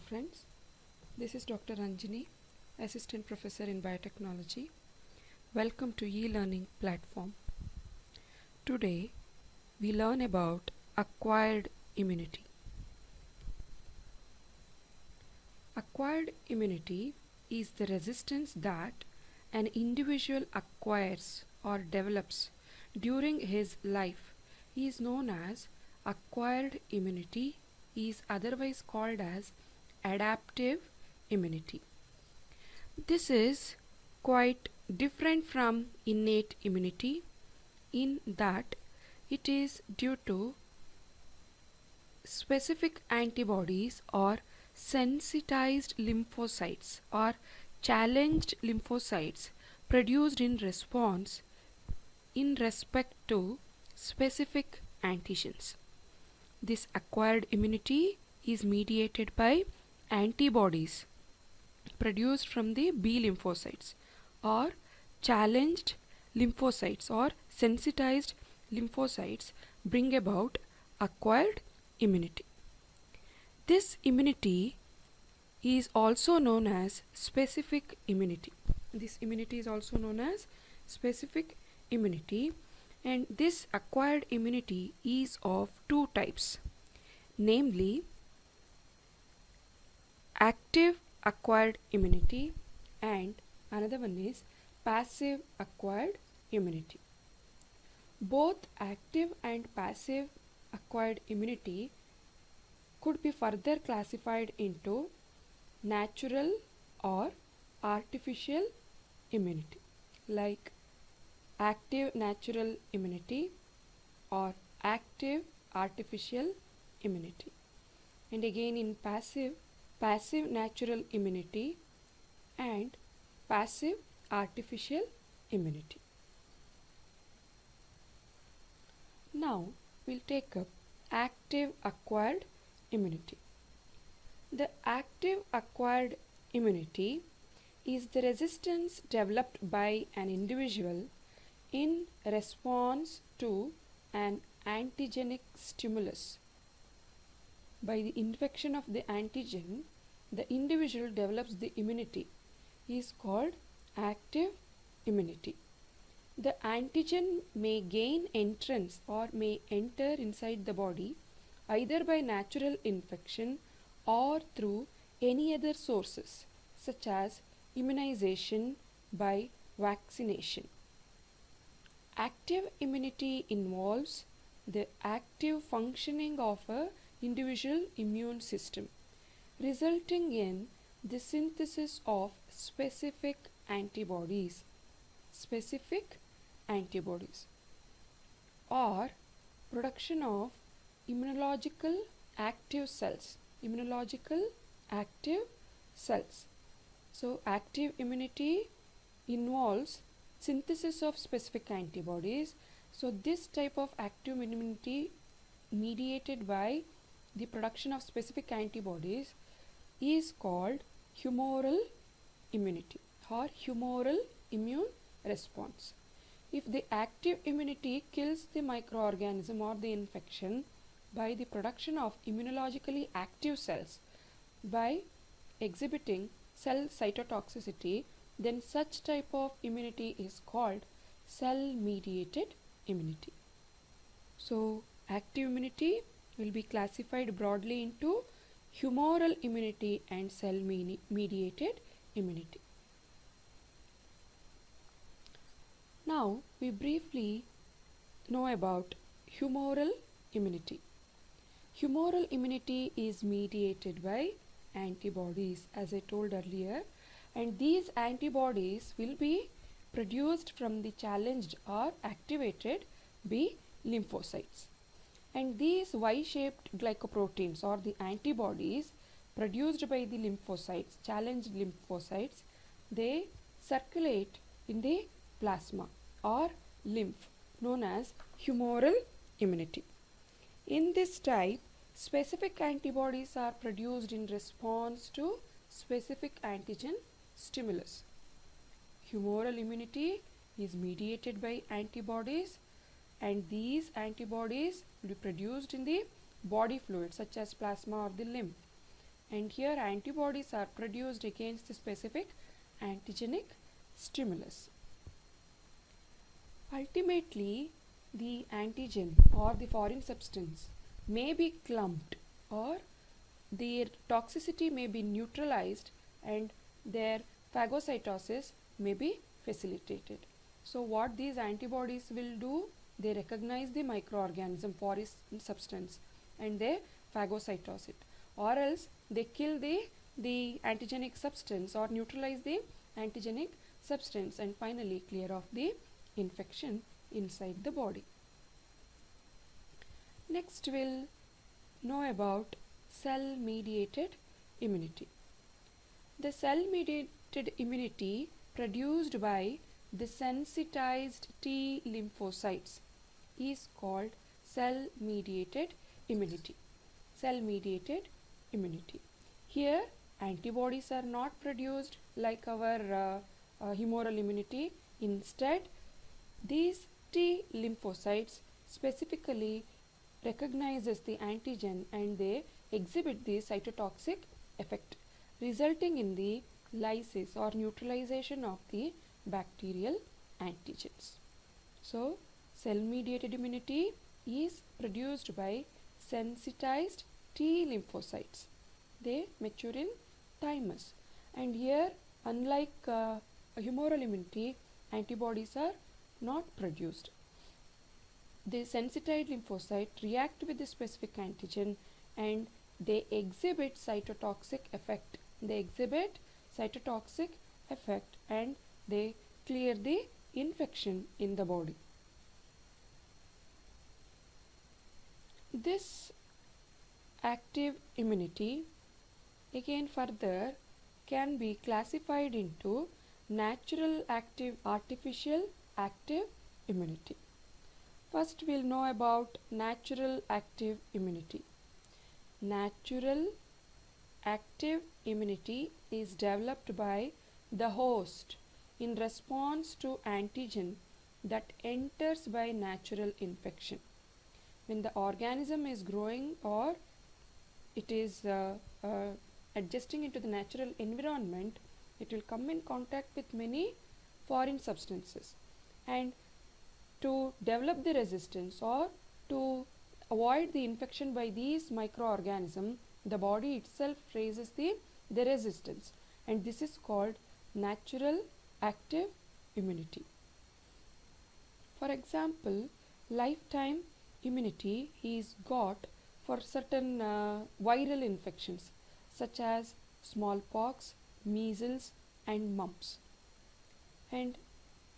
friends, this is Dr. Anjani, Assistant Professor in Biotechnology. Welcome to e-learning platform. Today we learn about acquired immunity. Acquired immunity is the resistance that an individual acquires or develops during his life. He is known as acquired immunity, is otherwise called as adaptive immunity. This is quite different from innate immunity in that it is due to specific antibodies or sensitized lymphocytes or challenged lymphocytes produced in response in respect to specific antigens. This acquired immunity is mediated by antibodies produced from the B lymphocytes or challenged lymphocytes or sensitized lymphocytes bring about acquired immunity. This immunity is also known as specific immunity. This immunity is also known as specific immunity, and this acquired immunity is of two types, namely active acquired immunity and another one is passive acquired immunity. Both active and passive acquired immunity could be further classified into natural or artificial immunity, like active natural immunity or active artificial immunity, and again in passive natural immunity and passive artificial immunity. Now we'll take up active acquired immunity. The active acquired immunity is the resistance developed by an individual in response to an antigenic stimulus. By the infection of the antigen, the individual develops the immunity. It is called active immunity. The antigen may gain entrance or may enter inside the body either by natural infection or through any other sources such as immunization by vaccination. Active immunity involves the active functioning of a individual immune system, resulting in the synthesis of specific antibodies or production of immunological active cells. So active immunity involves synthesis of specific antibodies. So this type of active immunity mediated by the production of specific antibodies is called humoral immunity or humoral immune response. If the active immunity kills the microorganism or the infection by the production of immunologically active cells by exhibiting cell cytotoxicity, then such type of immunity is called cell mediated immunity. So active immunity will be classified broadly into humoral immunity and cell mediated immunity. Now we briefly know about humoral immunity. Humoral immunity is mediated by antibodies, as I told earlier, and these antibodies will be produced from the challenged or activated B lymphocytes. And these Y-shaped glycoproteins or the antibodies produced by the lymphocytes, challenged lymphocytes, they circulate in the plasma or lymph, known as humoral immunity. In this type, specific antibodies are produced in response to specific antigen stimulus. Humoral immunity is mediated by antibodies, and these antibodies will be produced in the body fluids such as plasma or the lymph. and here antibodies are produced against the specific antigenic stimulus. Ultimately, the antigen or the foreign substance may be clumped, or their toxicity may be neutralized, and their phagocytosis may be facilitated. So what these antibodies will do, they recognize the microorganism foreign substance and they phagocytose it, or else they kill the antigenic substance or neutralize the antigenic substance and finally clear off the infection inside the body. Next we'll know about cell mediated immunity. The cell mediated immunity produced by the sensitized T lymphocytes is called cell mediated immunity. Cell mediated immunity. Here antibodies are not produced like our humoral immunity. Instead, these T lymphocytes specifically recognizes the antigen and they exhibit the cytotoxic effect, resulting in the lysis or neutralization of the bacterial antigens. So, cell mediated immunity is produced by sensitized T lymphocytes. They mature in thymus, and here, unlike humoral immunity, antibodies are not produced. The sensitized lymphocyte react with the specific antigen and they exhibit cytotoxic effect. And they clear the infection in the body. This active immunity again further can be classified into natural active, artificial active immunity. First we'll know about natural active immunity. Natural active immunity is developed by the host in response to antigen that enters by natural infection. When the organism is growing or it is adjusting into the natural environment, it will come in contact with many foreign substances, and to develop the resistance or to avoid the infection by these microorganisms, the body itself raises the resistance, and this is called natural active immunity. For example, lifetime immunity is got for certain viral infections such as smallpox, measles and mumps, and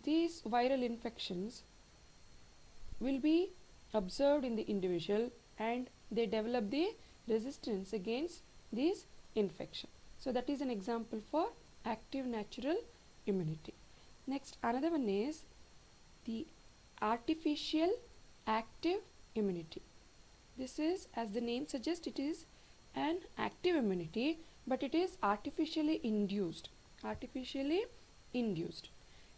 these viral infections will be observed in the individual and they develop the resistance against these infections. So that is an example for active natural immunity. Next, another one is the artificial active immunity. This is, as the name suggests, it is an active immunity, but it is artificially induced.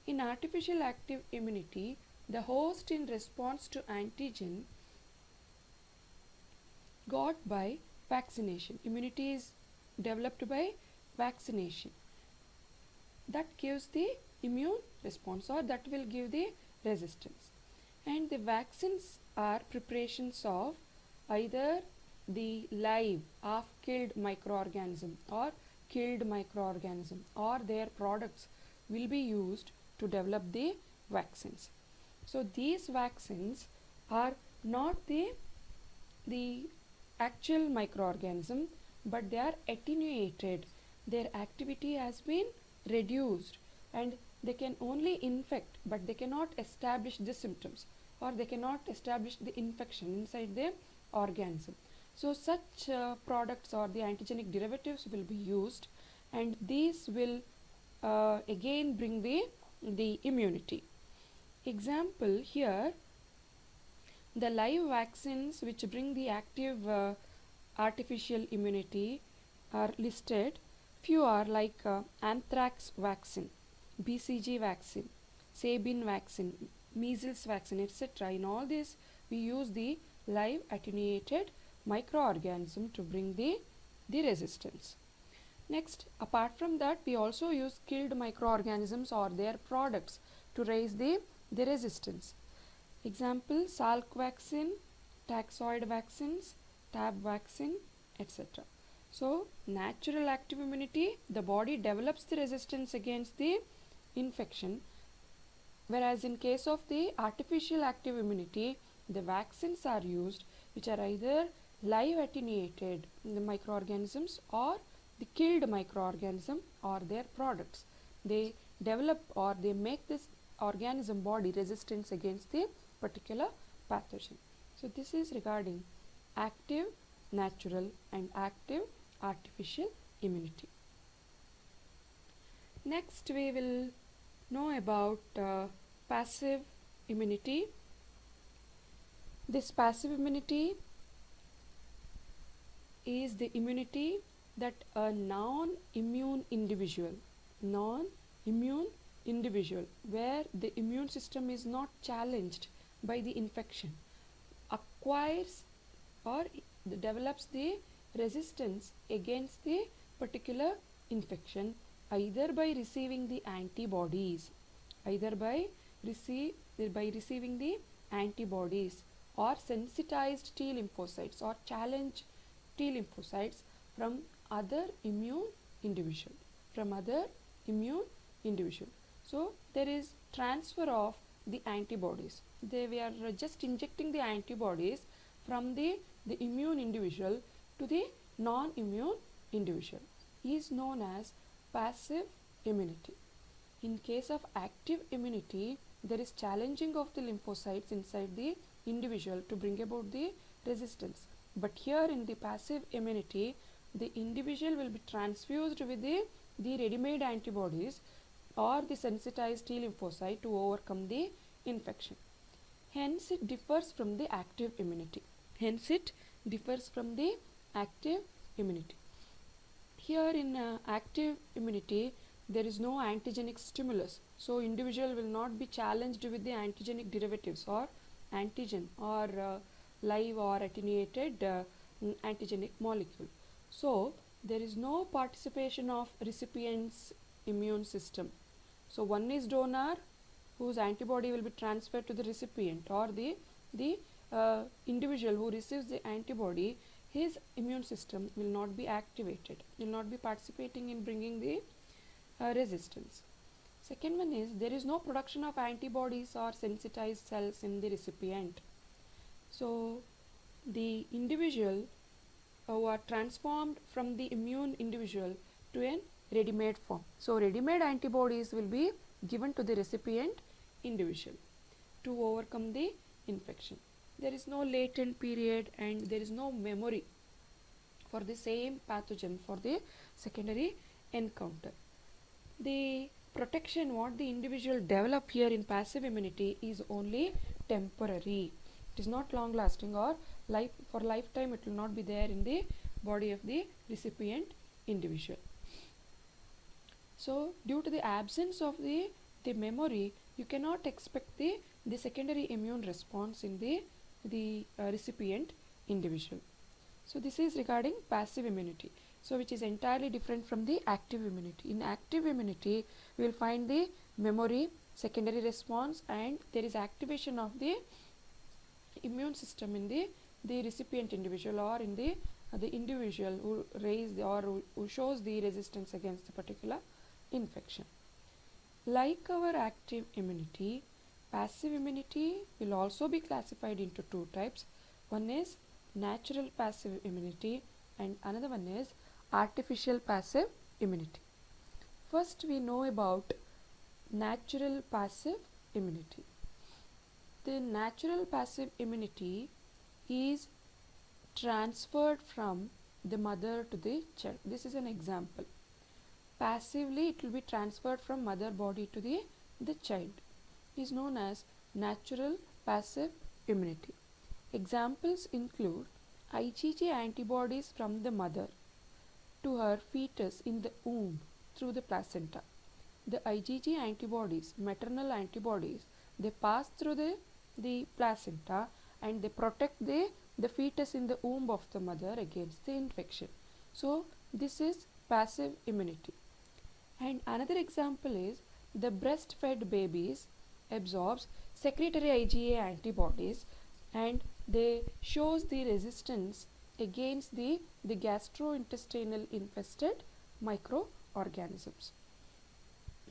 In artificial active immunity, the host in response to antigen got by vaccination. Immunity is developed by vaccination. That gives the immune response, or that will give the resistance. And the vaccines are preparations of either the live half-killed microorganism or killed microorganism, or their products will be used to develop the vaccines. So these vaccines are not the actual microorganism, but they are attenuated. Their activity has been reduced and they can only infect, but they cannot establish the symptoms, or they cannot establish the infection inside the organism. So such products or the antigenic derivatives will be used, and these will again bring the immunity. Example here, the live vaccines which bring the active artificial immunity are listed. Few are like anthrax vaccine, BCG vaccine, Sabin vaccine, measles vaccine, etc. In all this we use the live attenuated microorganism to bring the the resistance. Next, apart from that, we also use killed microorganisms or their products to raise the resistance. Example, Salk vaccine, taxoid vaccines, tab vaccine, etc. So, natural active immunity, the body develops the resistance against the infection, whereas in case of the artificial active immunity, the vaccines are used which are either live attenuated microorganisms or the killed microorganism or their products. They develop or they make this organism body resistance against the particular pathogen. So this is regarding active natural and active artificial immunity. Next we will know about passive immunity. This passive immunity is the immunity that a non-immune individual where the immune system is not challenged by the infection acquires or develops the resistance against the particular infection either by receiving the antibodies or sensitized T lymphocytes or challenge T lymphocytes from other immune individual. So there is transfer of the antibodies. We are just injecting the antibodies from the immune individual to the non-immune individual. Is known as passive immunity. In case of active immunity, there is challenging of the lymphocytes inside the individual to bring about the resistance. But here in the passive immunity, the individual will be transfused with the ready-made antibodies or the sensitized T lymphocyte to overcome the infection. Hence, it differs from the active immunity. Here in active immunity, there is no antigenic stimulus. So, individual will not be challenged with the antigenic derivatives or antigen or live or attenuated antigenic molecule. So, there is no participation of recipient's immune system. So, one is donor whose antibody will be transferred to the recipient or the individual who receives the antibody, his immune system will not be activated, will not be participating in bringing the resistance. Second one is there is no production of antibodies or sensitized cells in the recipient. So, the individual who are transformed from the immune individual to a ready-made form. So, ready-made antibodies will be given to the recipient individual to overcome the infection. There is no latent period and there is no memory for the same pathogen for the secondary encounter. The protection what the individual develop here in passive immunity is only temporary. It is not long lasting or for lifetime it will not be there in the body of the recipient individual. So, due to the absence of the memory, you cannot expect the secondary immune response in the recipient individual. So, this is regarding passive immunity. So, which is entirely different from the active immunity. In active immunity, we will find the memory, secondary response, and there is activation of the immune system in the recipient individual or in the individual who raised or who shows the resistance against the particular infection. Like our active immunity, passive immunity will also be classified into two types. One is natural passive immunity and another one is artificial passive immunity. First, we know about natural passive immunity. The natural passive immunity is transferred from the mother to the child. This is an example. Passively, it will be transferred from mother body to the child. It is known as natural passive immunity. Examples include IgG antibodies from the mother to her fetus in the womb through the placenta. The IgG antibodies, maternal antibodies, they pass through the placenta and they protect the fetus in the womb of the mother against the infection. So this is passive immunity. And another example is the breastfed babies absorbs secretory IgA antibodies, and they shows the resistance against the gastrointestinal infested microorganisms.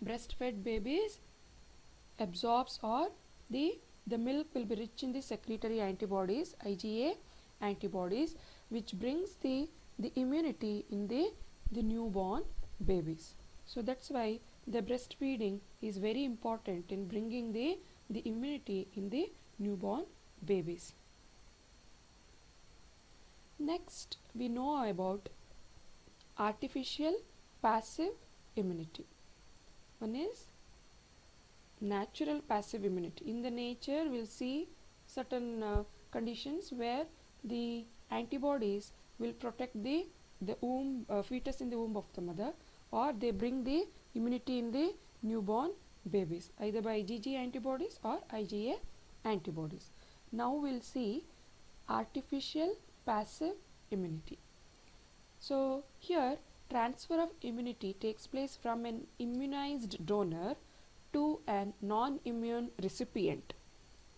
Breastfed babies absorbs, or the milk will be rich in the secretory antibodies, IgA antibodies, which brings the immunity in the newborn babies. So that's why the breastfeeding is very important in bringing the immunity in the newborn babies. Next, we know about artificial passive immunity. One is natural passive immunity. In the nature, we'll see certain conditions where the antibodies will protect the womb, fetus in the womb of the mother, or they bring the immunity in the newborn babies, either by IgG antibodies or IgA antibodies. Now we'll see artificial passive immunity. So here, transfer of immunity takes place from an immunized donor to a non-immune recipient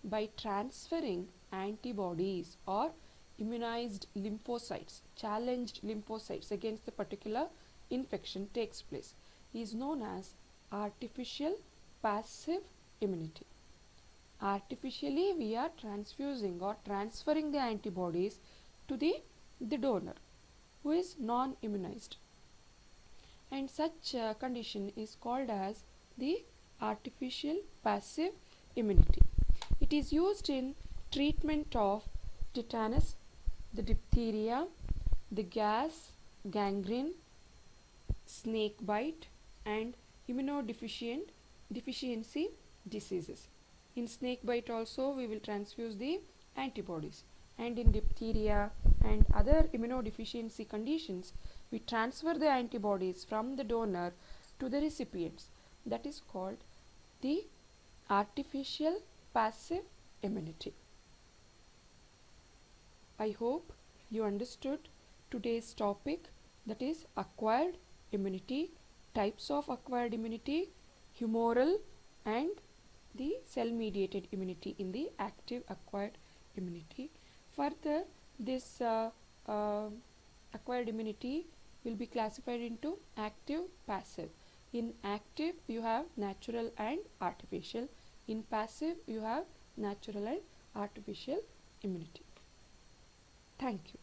by transferring antibodies or immunized lymphocytes, challenged lymphocytes against the particular infection takes place, is known as artificial passive immunity. Artificially, we are transfusing or transferring the antibodies to the donor who is non-immunized, and such condition is called as the artificial passive immunity. It is used in treatment of tetanus, the diphtheria, the gas, gangrene, snake bite, and immunodeficiency diseases. In snake bite also we will transfuse the antibodies, and in diphtheria and other immunodeficiency conditions we transfer the antibodies from the donor to the recipients. That is called the artificial passive immunity. I hope you understood today's topic, that is acquired immunity, types of acquired immunity, humoral and the cell mediated immunity in the active acquired immunity. Further, this acquired immunity will be classified into active, passive. In active you have natural and artificial. In passive you have natural and artificial immunity. Thank you.